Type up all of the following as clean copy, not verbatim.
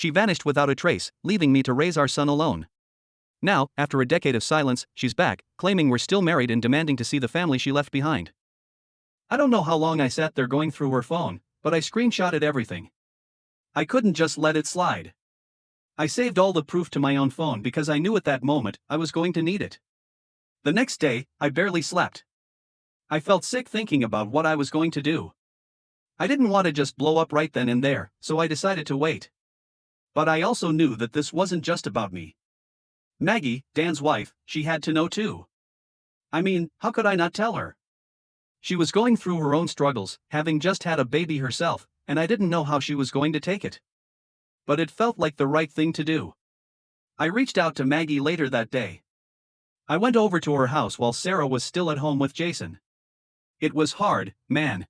She vanished without a trace, leaving me to raise our son alone. Now, after a decade of silence, she's back, claiming we're still married and demanding to see the family she left behind. I don't know how long I sat there going through her phone, but I screenshotted everything. I couldn't just let it slide. I saved all the proof to my own phone because I knew at that moment I was going to need it. The next day, I barely slept. I felt sick thinking about what I was going to do. I didn't want to just blow up right then and there, so I decided to wait. But I also knew that this wasn't just about me. Maggie, Dan's wife, she had to know too. I mean, how could I not tell her? She was going through her own struggles, having just had a baby herself, and I didn't know how she was going to take it. But it felt like the right thing to do. I reached out to Maggie later that day. I went over to her house while Sarah was still at home with Jason. It was hard, man.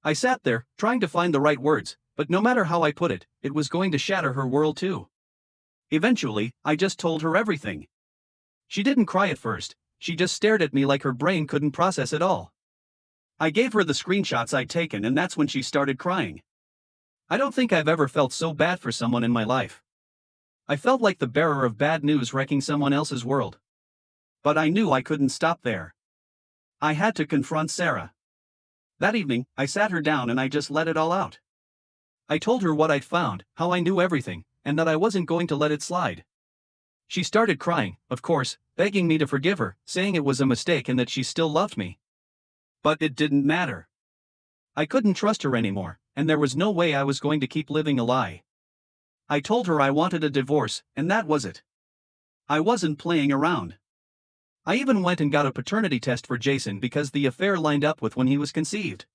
I sat there, trying to find the right words, but no matter how I put it, it was going to shatter her world too. Eventually, I just told her everything. She didn't cry at first, she just stared at me like her brain couldn't process it all. I gave her the screenshots I'd taken and that's when she started crying. I don't think I've ever felt so bad for someone in my life. I felt like the bearer of bad news wrecking someone else's world. But I knew I couldn't stop there. I had to confront Sarah. That evening, I sat her down and I just let it all out. I told her what I'd found, how I knew everything, and that I wasn't going to let it slide. She started crying, of course, begging me to forgive her, saying it was a mistake and that she still loved me. But it didn't matter. I couldn't trust her anymore, and there was no way I was going to keep living a lie. I told her I wanted a divorce, and that was it. I wasn't playing around. I even went and got a paternity test for Jason because the affair lined up with when he was conceived.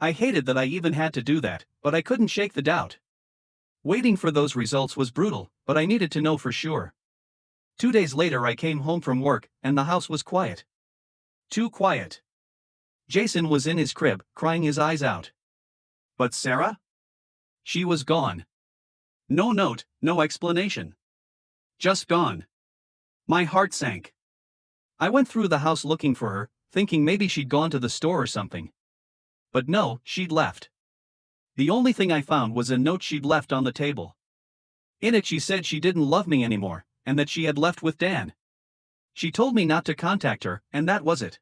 I hated that I even had to do that, but I couldn't shake the doubt. Waiting for those results was brutal, but I needed to know for sure. 2 days later I came home from work, and the house was quiet. Too quiet. Jason was in his crib, crying his eyes out. But Sarah? She was gone. No note, no explanation. Just gone. My heart sank. I went through the house looking for her, thinking maybe she'd gone to the store or something. But no, she'd left. The only thing I found was a note she'd left on the table. In it she said she didn't love me anymore, and that she had left with Dan. She told me not to contact her, and that was it.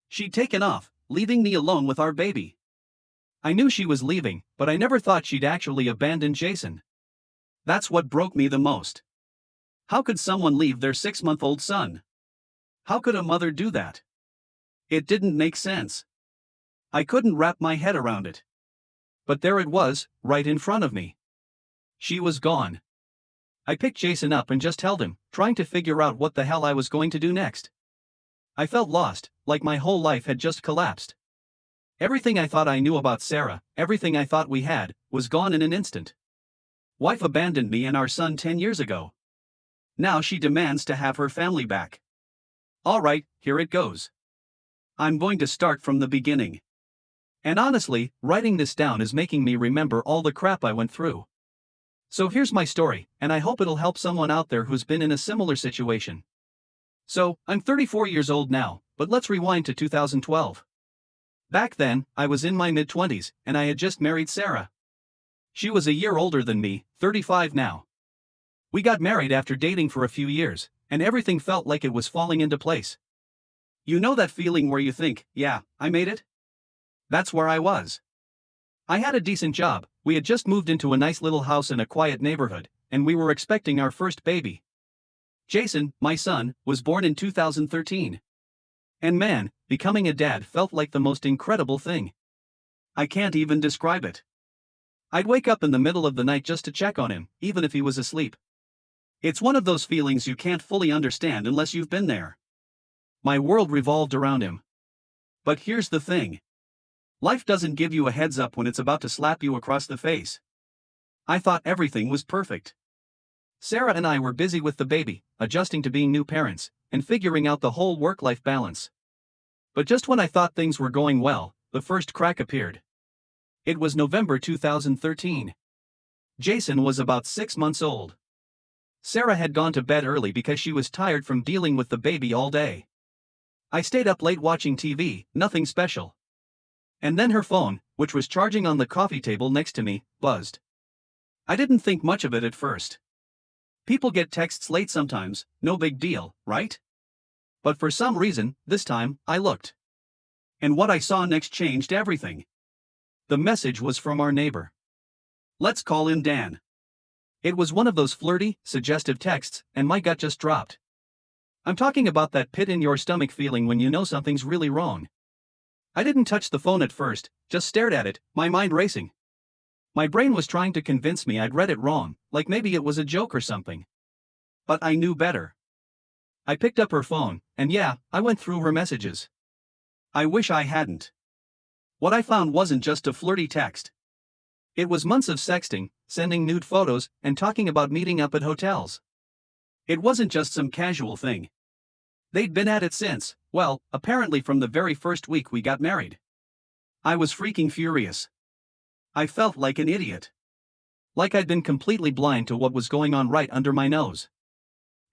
She'd taken off, leaving me alone with our baby. I knew she was leaving, but I never thought she'd actually abandoned Jason. That's what broke me the most. How could someone leave their 6-month-old son? How could a mother do that? It didn't make sense. I couldn't wrap my head around it. But there it was, right in front of me. She was gone. I picked Jason up and just held him, trying to figure out what the hell I was going to do next. I felt lost, like my whole life had just collapsed. Everything I thought I knew about Sarah, everything I thought we had, was gone in an instant. Wife abandoned me and our son 10 years ago. Now she demands to have her family back. Alright, here it goes. I'm going to start from the beginning. And honestly, writing this down is making me remember all the crap I went through. So here's my story, and I hope it'll help someone out there who's been in a similar situation. So, I'm 34 years old now, but let's rewind to 2012. Back then, I was in my mid-20s, and I had just married Sarah. She was a year older than me, 35 now. We got married after dating for a few years, and everything felt like it was falling into place. You know that feeling where you think, yeah, I made it? That's where I was. I had a decent job, we had just moved into a nice little house in a quiet neighborhood, and we were expecting our first baby. Jason, my son, was born in 2013. And man, becoming a dad felt like the most incredible thing. I can't even describe it. I'd wake up in the middle of the night just to check on him, even if he was asleep. It's one of those feelings you can't fully understand unless you've been there. My world revolved around him. But here's the thing. Life doesn't give you a heads up when it's about to slap you across the face. I thought everything was perfect. Sarah and I were busy with the baby, adjusting to being new parents, and figuring out the whole work-life balance. But just when I thought things were going well, the first crack appeared. It was November 2013. Jason was about 6 months old. Sarah had gone to bed early because she was tired from dealing with the baby all day. I stayed up late watching TV, nothing special. And then her phone, which was charging on the coffee table next to me, buzzed. I didn't think much of it at first. People get texts late sometimes, no big deal, right? But for some reason, this time, I looked. And what I saw next changed everything. The message was from our neighbor. Let's call him Dan. It was one of those flirty, suggestive texts, and my gut just dropped. I'm talking about that pit in your stomach feeling when you know something's really wrong. I didn't touch the phone at first, just stared at it, my mind racing. My brain was trying to convince me I'd read it wrong, like maybe it was a joke or something. But I knew better. I picked up her phone, and yeah, I went through her messages. I wish I hadn't. What I found wasn't just a flirty text. It was months of sexting, sending nude photos, and talking about meeting up at hotels. It wasn't just some casual thing. They'd been at it since, well, apparently from the very first week we got married. I was freaking furious. I felt like an idiot. Like I'd been completely blind to what was going on right under my nose.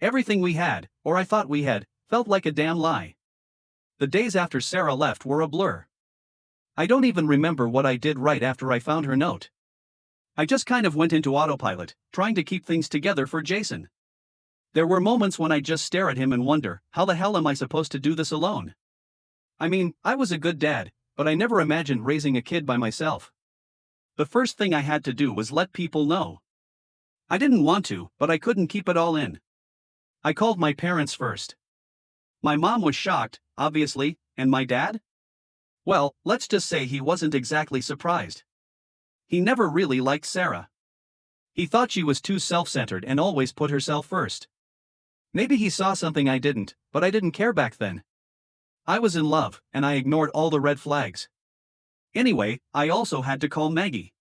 Everything we had, or I thought we had, felt like a damn lie. The days after Sarah left were a blur. I don't even remember what I did right after I found her note. I just kind of went into autopilot, trying to keep things together for Jason. There were moments when I'd just stare at him and wonder, how the hell am I supposed to do this alone? I mean, I was a good dad, but I never imagined raising a kid by myself. The first thing I had to do was let people know. I didn't want to, but I couldn't keep it all in. I called my parents first. My mom was shocked, obviously, and my dad? Well, let's just say he wasn't exactly surprised. He never really liked Sarah. He thought she was too self-centered and always put herself first. Maybe he saw something I didn't, but I didn't care back then. I was in love, and I ignored all the red flags. Anyway, I also had to call Maggie.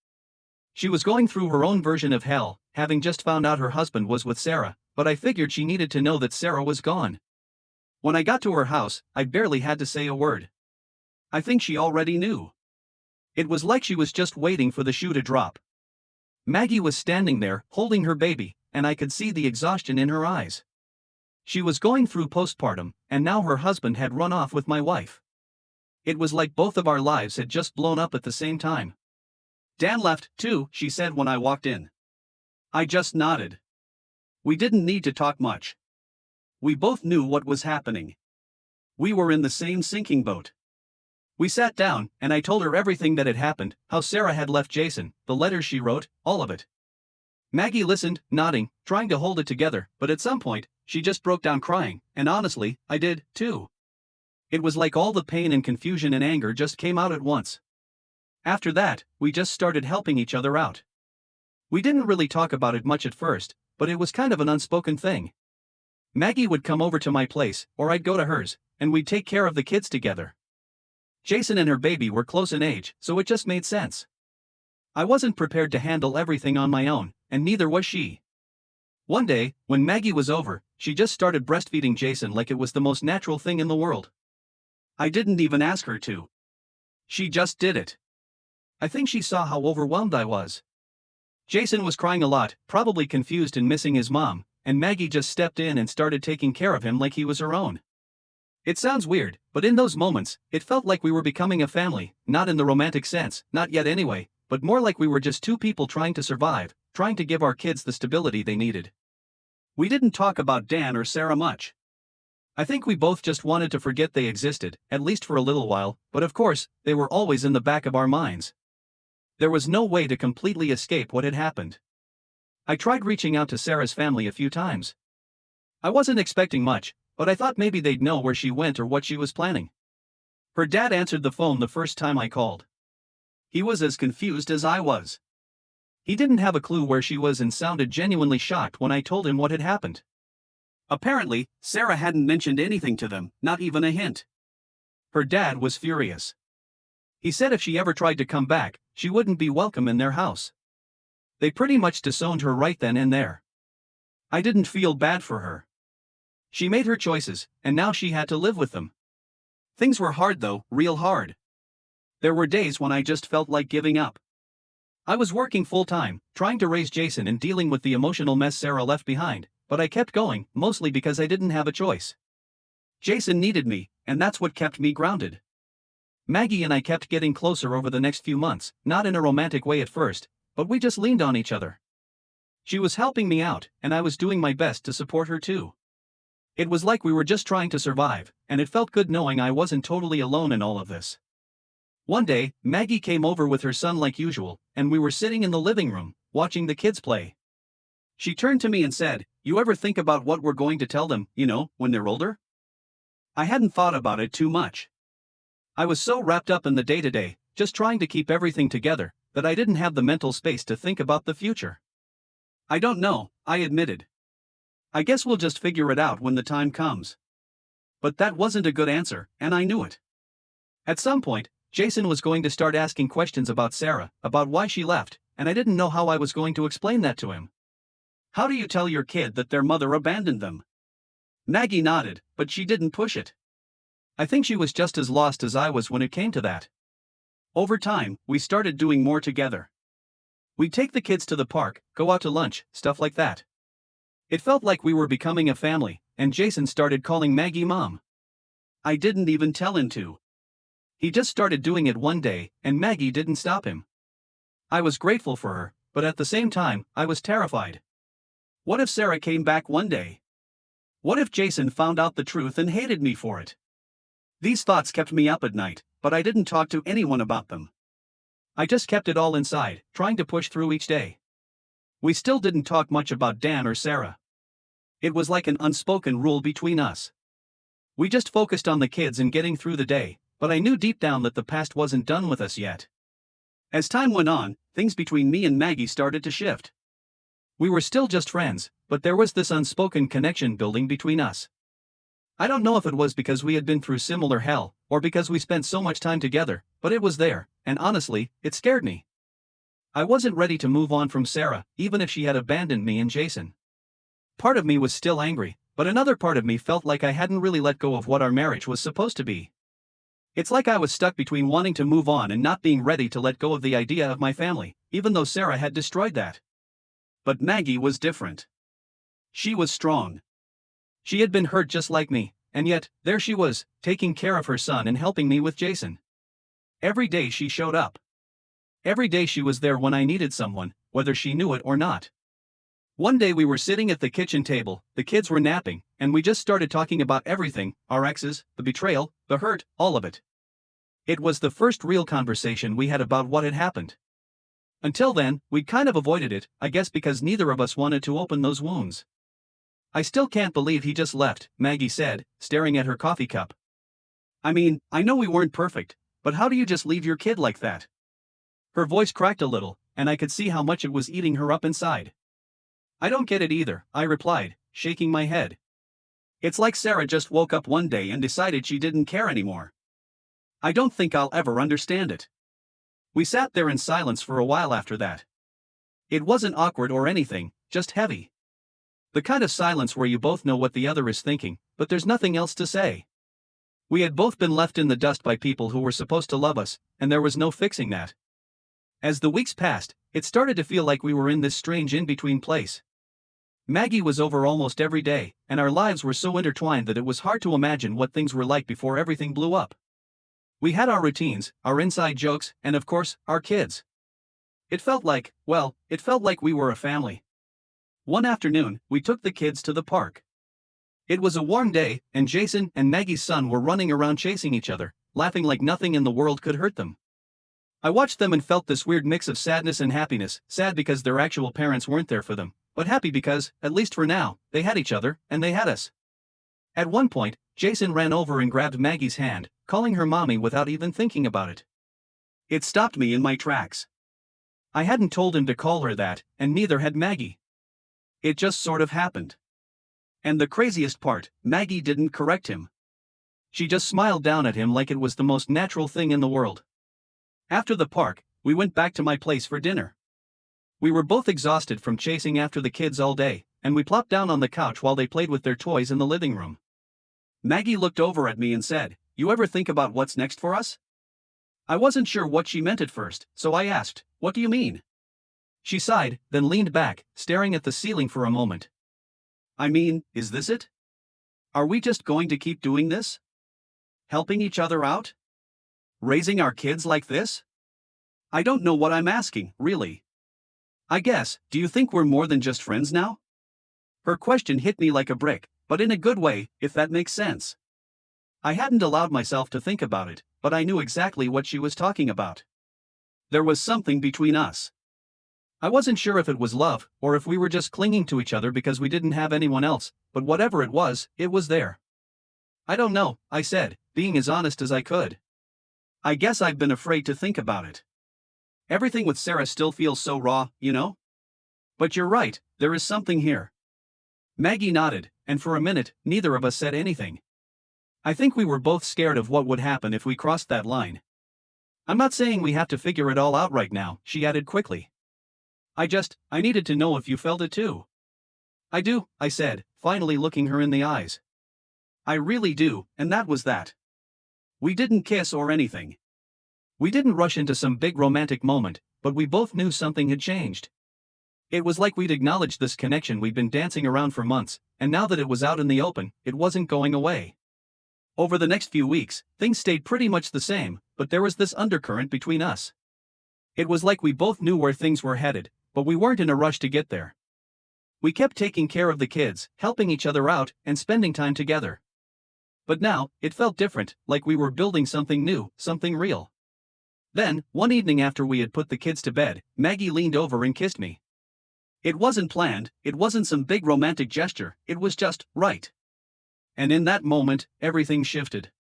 She was going through her own version of hell, having just found out her husband was with Sarah, but I figured she needed to know that Sarah was gone. When I got to her house, I barely had to say a word. I think she already knew. It was like she was just waiting for the shoe to drop. Maggie was standing there, holding her baby, and I could see the exhaustion in her eyes. She was going through postpartum, and now her husband had run off with my wife. It was like both of our lives had just blown up at the same time. Dan left, too, she said when I walked in. I just nodded. We didn't need to talk much. We both knew what was happening. We were in the same sinking boat. We sat down, and I told her everything that had happened, how Sarah had left Jason, the letters she wrote, all of it. Maggie listened, nodding, trying to hold it together, but at some point, she just broke down crying, and honestly, I did, too. It was like all the pain and confusion and anger just came out at once. After that, we just started helping each other out. We didn't really talk about it much at first, but it was kind of an unspoken thing. Maggie would come over to my place, or I'd go to hers, and we'd take care of the kids together. Jason and her baby were close in age, so it just made sense. I wasn't prepared to handle everything on my own, and neither was she. One day, when Maggie was over, she just started breastfeeding Jason like it was the most natural thing in the world. I didn't even ask her to. She just did it. I think she saw how overwhelmed I was. Jason was crying a lot, probably confused and missing his mom, and Maggie just stepped in and started taking care of him like he was her own. It sounds weird, but in those moments, it felt like we were becoming a family, not in the romantic sense, not yet anyway, but more like we were just two people trying to survive, trying to give our kids the stability they needed. We didn't talk about Dan or Sarah much. I think we both just wanted to forget they existed, at least for a little while, but of course, they were always in the back of our minds. There was no way to completely escape what had happened. I tried reaching out to Sarah's family a few times. I wasn't expecting much, but I thought maybe they'd know where she went or what she was planning. Her dad answered the phone the first time I called. He was as confused as I was. He didn't have a clue where she was and sounded genuinely shocked when I told him what had happened. Apparently, Sarah hadn't mentioned anything to them, not even a hint. Her dad was furious. He said if she ever tried to come back, she wouldn't be welcome in their house. They pretty much disowned her right then and there. I didn't feel bad for her. She made her choices, and now she had to live with them. Things were hard though, real hard. There were days when I just felt like giving up. I was working full-time, trying to raise Jason and dealing with the emotional mess Sarah left behind, but I kept going, mostly because I didn't have a choice. Jason needed me, and that's what kept me grounded. Maggie and I kept getting closer over the next few months, not in a romantic way at first, but we just leaned on each other. She was helping me out, and I was doing my best to support her too. It was like we were just trying to survive, and it felt good knowing I wasn't totally alone in all of this. One day, Maggie came over with her son like usual, and we were sitting in the living room, watching the kids play. She turned to me and said, "You ever think about what we're going to tell them, when they're older?" I hadn't thought about it too much. I was so wrapped up in the day-to-day, just trying to keep everything together, that I didn't have the mental space to think about the future. "I don't know," I admitted. "I guess we'll just figure it out when the time comes." But that wasn't a good answer, and I knew it. At some point, Jason was going to start asking questions about Sarah, about why she left, and I didn't know how I was going to explain that to him. "How do you tell your kid that their mother abandoned them?" Maggie nodded, but she didn't push it. I think she was just as lost as I was when it came to that. Over time, we started doing more together. We'd take the kids to the park, go out to lunch, stuff like that. It felt like we were becoming a family, and Jason started calling Maggie Mom. I didn't even tell him to. He just started doing it one day, and Maggie didn't stop him. I was grateful for her, but at the same time, I was terrified. What if Sarah came back one day? What if Jason found out the truth and hated me for it? These thoughts kept me up at night, but I didn't talk to anyone about them. I just kept it all inside, trying to push through each day. We still didn't talk much about Dan or Sarah. It was like an unspoken rule between us. We just focused on the kids and getting through the day, but I knew deep down that the past wasn't done with us yet. As time went on, things between me and Maggie started to shift. We were still just friends, but there was this unspoken connection building between us. I don't know if it was because we had been through similar hell, or because we spent so much time together, but it was there, and honestly, it scared me. I wasn't ready to move on from Sarah, even if she had abandoned me and Jason. Part of me was still angry, but another part of me felt like I hadn't really let go of what our marriage was supposed to be. It's like I was stuck between wanting to move on and not being ready to let go of the idea of my family, even though Sarah had destroyed that. But Maggie was different. She was strong. She had been hurt just like me, and yet, there she was, taking care of her son and helping me with Jason. Every day she showed up. Every day she was there when I needed someone, whether she knew it or not. One day we were sitting at the kitchen table, the kids were napping, and we just started talking about everything, our exes, the betrayal, the hurt, all of it. It was the first real conversation we had about what had happened. Until then, we'd kind of avoided it, I guess because neither of us wanted to open those wounds. "I still can't believe he just left," Maggie said, staring at her coffee cup. "I mean, I know we weren't perfect, but how do you just leave your kid like that?" Her voice cracked a little, and I could see how much it was eating her up inside. "I don't get it either," I replied, shaking my head. "It's like Sarah just woke up one day and decided she didn't care anymore. I don't think I'll ever understand it." We sat there in silence for a while after that. It wasn't awkward or anything, just heavy. The kind of silence where you both know what the other is thinking, but there's nothing else to say. We had both been left in the dust by people who were supposed to love us, and there was no fixing that. As the weeks passed, it started to feel like we were in this strange in-between place. Maggie was over almost every day, and our lives were so intertwined that it was hard to imagine what things were like before everything blew up. We had our routines, our inside jokes, and of course, our kids. It felt like we were a family. One afternoon, we took the kids to the park. It was a warm day, and Jason and Maggie's son were running around chasing each other, laughing like nothing in the world could hurt them. I watched them and felt this weird mix of sadness and happiness, sad because their actual parents weren't there for them, but happy because, at least for now, they had each other, and they had us. At one point, Jason ran over and grabbed Maggie's hand, calling her mommy without even thinking about it. It stopped me in my tracks. I hadn't told him to call her that, and neither had Maggie. It just sort of happened. And the craziest part, Maggie didn't correct him. She just smiled down at him like it was the most natural thing in the world. After the park, we went back to my place for dinner. We were both exhausted from chasing after the kids all day, and we plopped down on the couch while they played with their toys in the living room. Maggie looked over at me and said, "You ever think about what's next for us?" I wasn't sure what she meant at first, so I asked, "What do you mean?" She sighed, then leaned back, staring at the ceiling for a moment. "I mean, is this it? Are we just going to keep doing this? Helping each other out? Raising our kids like this? I don't know what I'm asking, really." I guess, do you think we're more than just friends now? Her question hit me like a brick, but in a good way, if that makes sense. I hadn't allowed myself to think about it, but I knew exactly what she was talking about. There was something between us. I wasn't sure if it was love, or if we were just clinging to each other because we didn't have anyone else, but whatever it was there. I don't know, I said, being as honest as I could. I guess I've been afraid to think about it. Everything with Sarah still feels so raw, you know? But you're right, there is something here. Maggie nodded, and for a minute, neither of us said anything. I think we were both scared of what would happen if we crossed that line. I'm not saying we have to figure it all out right now, she added quickly. I needed to know if you felt it too. I do, I said, finally looking her in the eyes. I really do, and that was that. We didn't kiss or anything. We didn't rush into some big romantic moment, but we both knew something had changed. It was like we'd acknowledged this connection we'd been dancing around for months, and now that it was out in the open, it wasn't going away. Over the next few weeks, things stayed pretty much the same, but there was this undercurrent between us. It was like we both knew where things were headed, but we weren't in a rush to get there. We kept taking care of the kids, helping each other out, and spending time together. But now, it felt different, like we were building something new, something real. Then, one evening after we had put the kids to bed, Maggie leaned over and kissed me. It wasn't planned, it wasn't some big romantic gesture, it was just right. And in that moment, everything shifted.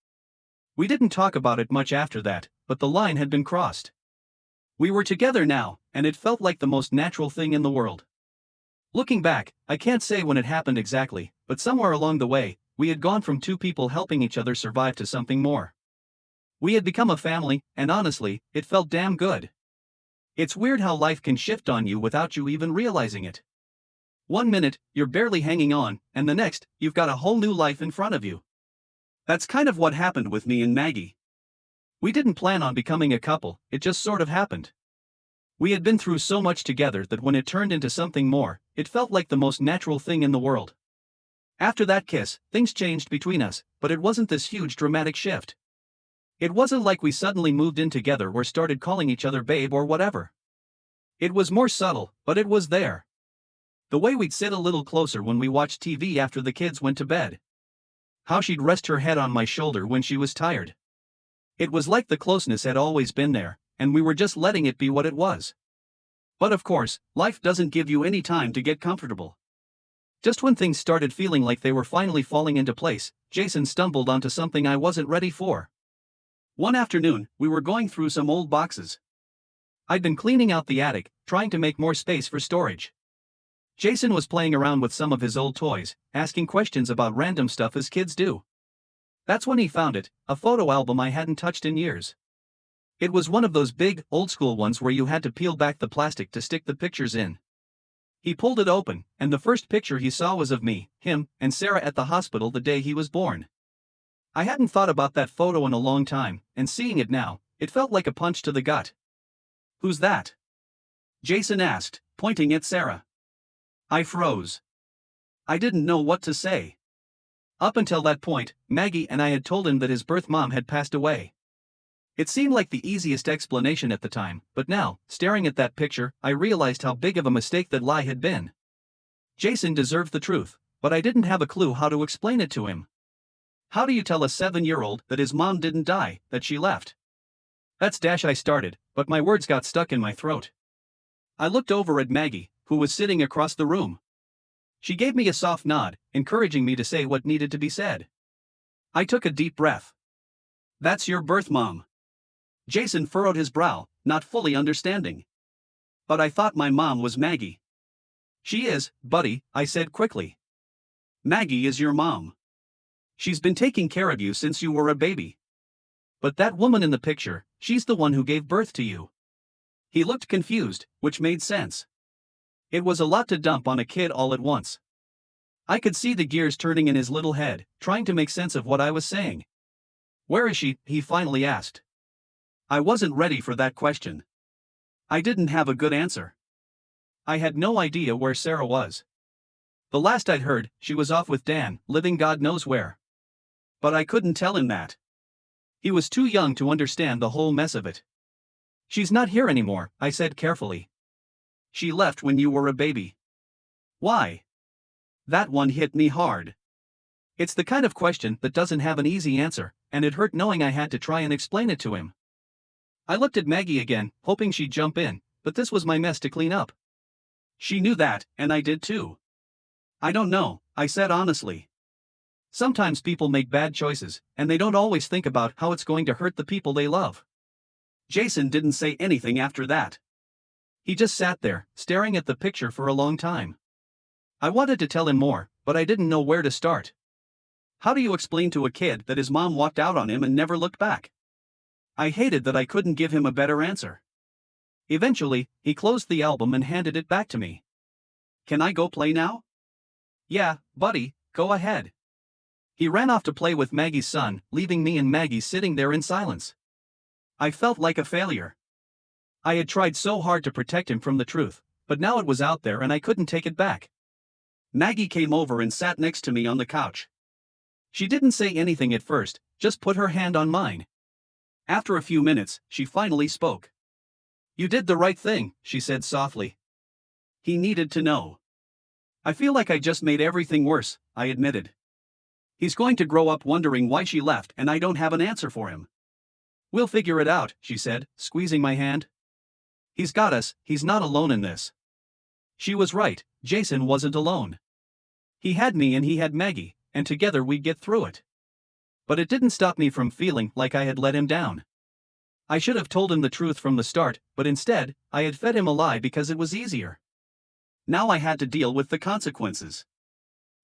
We didn't talk about it much after that, but the line had been crossed. We were together now, and it felt like the most natural thing in the world. Looking back, I can't say when it happened exactly, but somewhere along the way, we had gone from two people helping each other survive to something more. We had become a family, and honestly, it felt damn good. It's weird how life can shift on you without you even realizing it. One minute, you're barely hanging on, and the next, you've got a whole new life in front of you. That's kind of what happened with me and Maggie. We didn't plan on becoming a couple, it just sort of happened. We had been through so much together that when it turned into something more, it felt like the most natural thing in the world. After that kiss, things changed between us, but it wasn't this huge dramatic shift. It wasn't like we suddenly moved in together or started calling each other babe or whatever. It was more subtle, but it was there. The way we'd sit a little closer when we watched TV after the kids went to bed. How she'd rest her head on my shoulder when she was tired. It was like the closeness had always been there, and we were just letting it be what it was. But of course, life doesn't give you any time to get comfortable. Just when things started feeling like they were finally falling into place, Jason stumbled onto something I wasn't ready for. One afternoon, we were going through some old boxes. I'd been cleaning out the attic, trying to make more space for storage. Jason was playing around with some of his old toys, asking questions about random stuff as kids do. That's when he found it, a photo album I hadn't touched in years. It was one of those big, old-school ones where you had to peel back the plastic to stick the pictures in. He pulled it open, and the first picture he saw was of me, him, and Sarah at the hospital the day he was born. I hadn't thought about that photo in a long time, and seeing it now, it felt like a punch to the gut. "Who's that?" Jason asked, pointing at Sarah. I froze. I didn't know what to say. Up until that point, Maggie and I had told him that his birth mom had passed away. It seemed like the easiest explanation at the time, but now, staring at that picture, I realized how big of a mistake that lie had been. Jason deserved the truth, but I didn't have a clue how to explain it to him. How do you tell a 7-year-old that his mom didn't die, that she left? That's I started, but my words got stuck in my throat. I looked over at Maggie, who was sitting across the room. She gave me a soft nod, encouraging me to say what needed to be said. I took a deep breath. "That's your birth mom." Jason furrowed his brow, not fully understanding. "But I thought my mom was Maggie." "She is, buddy," I said quickly. "Maggie is your mom. She's been taking care of you since you were a baby. But that woman in the picture, she's the one who gave birth to you." He looked confused, which made sense. It was a lot to dump on a kid all at once. I could see the gears turning in his little head, trying to make sense of what I was saying. "Where is she?" he finally asked. I wasn't ready for that question. I didn't have a good answer. I had no idea where Sarah was. The last I'd heard, she was off with Dan, living God knows where. But I couldn't tell him that. He was too young to understand the whole mess of it. "She's not here anymore," I said carefully. She left when you were a baby. Why? That one hit me hard. It's the kind of question that doesn't have an easy answer, and it hurt knowing I had to try and explain it to him. I looked at Maggie again, hoping she'd jump in, but this was my mess to clean up. She knew that, and I did too. I don't know, I said honestly. Sometimes people make bad choices, and they don't always think about how it's going to hurt the people they love. Jason didn't say anything after that. He just sat there, staring at the picture for a long time. I wanted to tell him more, but I didn't know where to start. How do you explain to a kid that his mom walked out on him and never looked back? I hated that I couldn't give him a better answer. Eventually, he closed the album and handed it back to me. Can I go play now? Yeah, buddy, go ahead. He ran off to play with Maggie's son, leaving me and Maggie sitting there in silence. I felt like a failure. I had tried so hard to protect him from the truth, but now it was out there and I couldn't take it back. Maggie came over and sat next to me on the couch. She didn't say anything at first, just put her hand on mine. After a few minutes, she finally spoke. You did the right thing, she said softly. He needed to know. I feel like I just made everything worse, I admitted. He's going to grow up wondering why she left and I don't have an answer for him. We'll figure it out, she said, squeezing my hand. He's got us, he's not alone in this. She was right, Jason wasn't alone. He had me and he had Maggie, and together we'd get through it. But it didn't stop me from feeling like I had let him down. I should have told him the truth from the start, but instead, I had fed him a lie because it was easier. Now I had to deal with the consequences.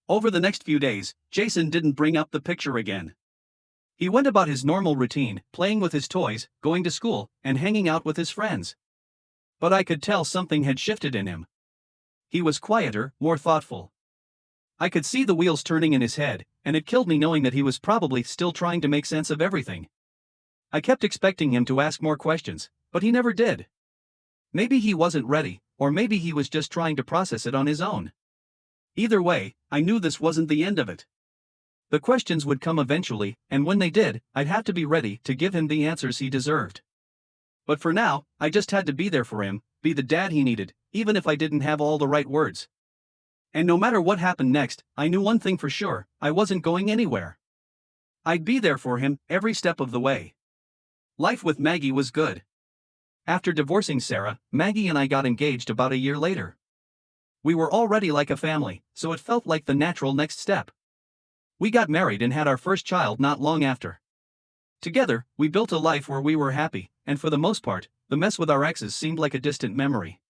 Over the next few days, Jason didn't bring up the picture again. He went about his normal routine, playing with his toys, going to school, and hanging out with his friends. But I could tell something had shifted in him. He was quieter, more thoughtful. I could see the wheels turning in his head, and it killed me knowing that he was probably still trying to make sense of everything. I kept expecting him to ask more questions, but he never did. Maybe he wasn't ready, or maybe he was just trying to process it on his own. Either way, I knew this wasn't the end of it. The questions would come eventually, and when they did, I'd have to be ready to give him the answers he deserved. But for now, I just had to be there for him, be the dad he needed, even if I didn't have all the right words. And no matter what happened next, I knew one thing for sure, I wasn't going anywhere. I'd be there for him, every step of the way. Life with Maggie was good. After divorcing Sarah, Maggie and I got engaged about a year later. We were already like a family, so it felt like the natural next step. We got married and had our first child not long after. Together, we built a life where we were happy, and for the most part, the mess with our exes seemed like a distant memory.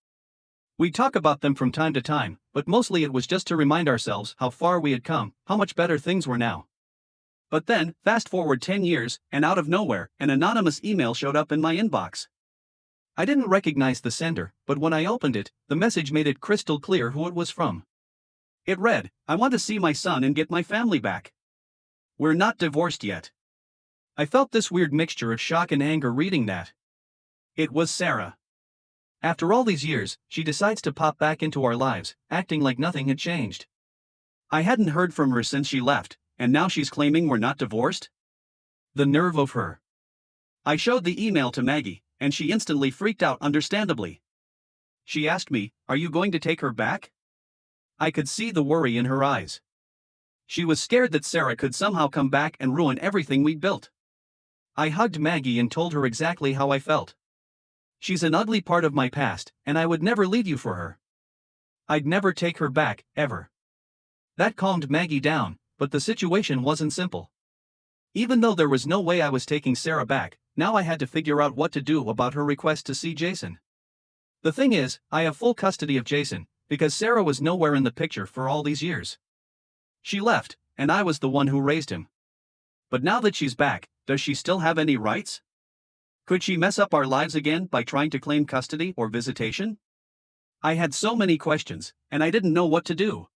We'd talk about them from time to time, but mostly it was just to remind ourselves how far we had come, how much better things were now. But then, fast forward 10 years, and out of nowhere, an anonymous email showed up in my inbox. I didn't recognize the sender, but when I opened it, the message made it crystal clear who it was from. It read, "I want to see my son and get my family back. We're not divorced yet." I felt this weird mixture of shock and anger reading that. It was Sarah. After all these years, she decides to pop back into our lives, acting like nothing had changed. I hadn't heard from her since she left, and now she's claiming we're not divorced? The nerve of her. I showed the email to Maggie, and she instantly freaked out, understandably. She asked me, "Are you going to take her back?" I could see the worry in her eyes. She was scared that Sarah could somehow come back and ruin everything we'd built. I hugged Maggie and told her exactly how I felt. She's an ugly part of my past, and I would never leave you for her. I'd never take her back, ever. That calmed Maggie down, but the situation wasn't simple. Even though there was no way I was taking Sarah back, now I had to figure out what to do about her request to see Jason. The thing is, I have full custody of Jason, because Sarah was nowhere in the picture for all these years. She left, and I was the one who raised him. But now that she's back, does she still have any rights? Could she mess up our lives again by trying to claim custody or visitation? I had so many questions, and I didn't know what to do.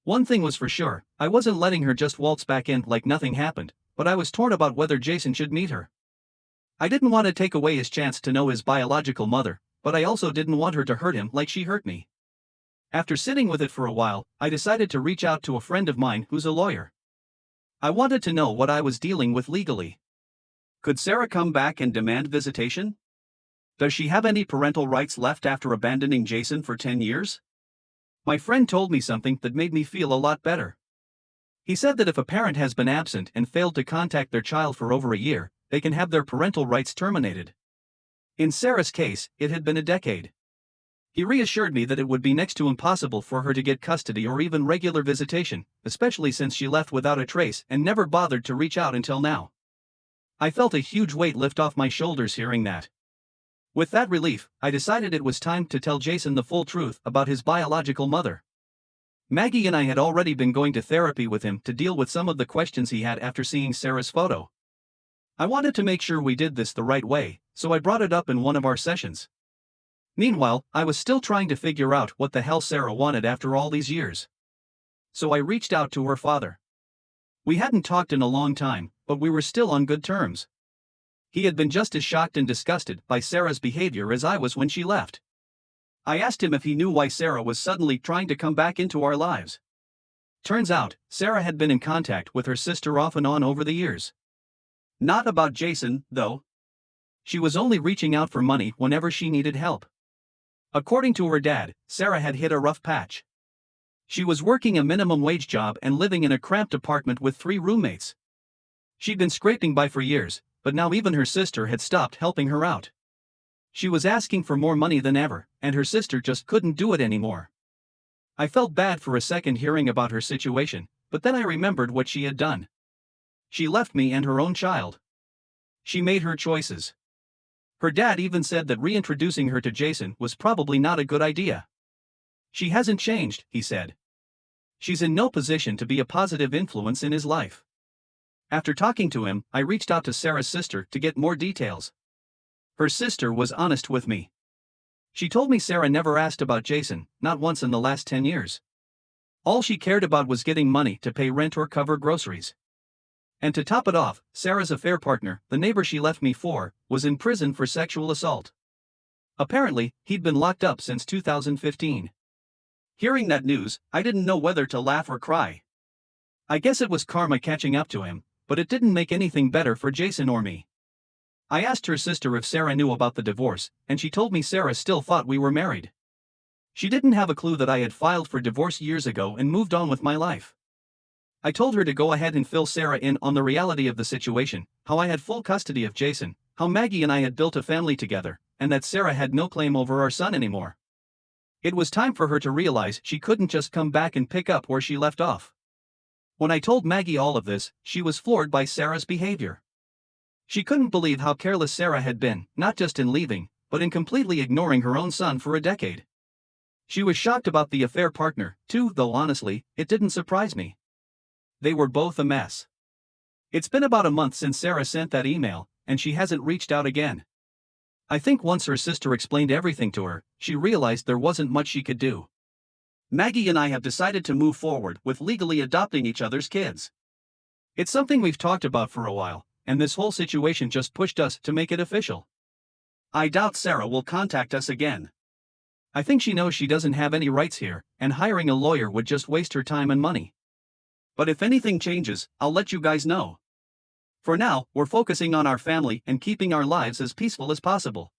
One thing was for sure, I wasn't letting her just waltz back in like nothing happened, but I was torn about whether Jason should meet her. I didn't want to take away his chance to know his biological mother, but I also didn't want her to hurt him like she hurt me. After sitting with it for a while, I decided to reach out to a friend of mine who's a lawyer. I wanted to know what I was dealing with legally. Could Sarah come back and demand visitation? Does she have any parental rights left after abandoning Jason for 10 years? My friend told me something that made me feel a lot better. He said that if a parent has been absent and failed to contact their child for over a year, they can have their parental rights terminated. In Sarah's case, it had been a decade. He reassured me that it would be next to impossible for her to get custody or even regular visitation, especially since she left without a trace and never bothered to reach out until now. I felt a huge weight lift off my shoulders hearing that. With that relief, I decided it was time to tell Jason the full truth about his biological mother. Maggie and I had already been going to therapy with him to deal with some of the questions he had after seeing Sarah's photo. I wanted to make sure we did this the right way, so I brought it up in one of our sessions. Meanwhile, I was still trying to figure out what the hell Sarah wanted after all these years. So I reached out to her father. We hadn't talked in a long time, but we were still on good terms. He had been just as shocked and disgusted by Sarah's behavior as I was when she left. I asked him if he knew why Sarah was suddenly trying to come back into our lives. Turns out, Sarah had been in contact with her sister off and on over the years. Not about Jason, though. She was only reaching out for money whenever she needed help. According to her dad, Sarah had hit a rough patch. She was working a minimum wage job and living in a cramped apartment with 3 roommates. She'd been scraping by for years, but now even her sister had stopped helping her out. She was asking for more money than ever, and her sister just couldn't do it anymore. I felt bad for a second hearing about her situation, but then I remembered what she had done. She left me and her own child. She made her choices. Her dad even said that reintroducing her to Jason was probably not a good idea. She hasn't changed, he said. She's in no position to be a positive influence in his life. After talking to him, I reached out to Sarah's sister to get more details. Her sister was honest with me. She told me Sarah never asked about Jason, not once in the last 10 years. All she cared about was getting money to pay rent or cover groceries. And to top it off, Sarah's affair partner, the neighbor she left me for, was in prison for sexual assault. Apparently, he'd been locked up since 2015. Hearing that news, I didn't know whether to laugh or cry. I guess it was karma catching up to him, but it didn't make anything better for Jason or me. I asked her sister if Sarah knew about the divorce, and she told me Sarah still thought we were married. She didn't have a clue that I had filed for divorce years ago and moved on with my life. I told her to go ahead and fill Sarah in on the reality of the situation, how I had full custody of Jason, how Maggie and I had built a family together, and that Sarah had no claim over our son anymore. It was time for her to realize she couldn't just come back and pick up where she left off. When I told Maggie all of this, she was floored by Sarah's behavior. She couldn't believe how careless Sarah had been, not just in leaving, but in completely ignoring her own son for a decade. She was shocked about the affair partner, too, though honestly, it didn't surprise me. They were both a mess. It's been about a month since Sarah sent that email, and she hasn't reached out again. I think once her sister explained everything to her, she realized there wasn't much she could do. Maggie and I have decided to move forward with legally adopting each other's kids. It's something we've talked about for a while, and this whole situation just pushed us to make it official. I doubt Sarah will contact us again. I think she knows she doesn't have any rights here, and hiring a lawyer would just waste her time and money. But if anything changes, I'll let you guys know. For now, we're focusing on our family and keeping our lives as peaceful as possible.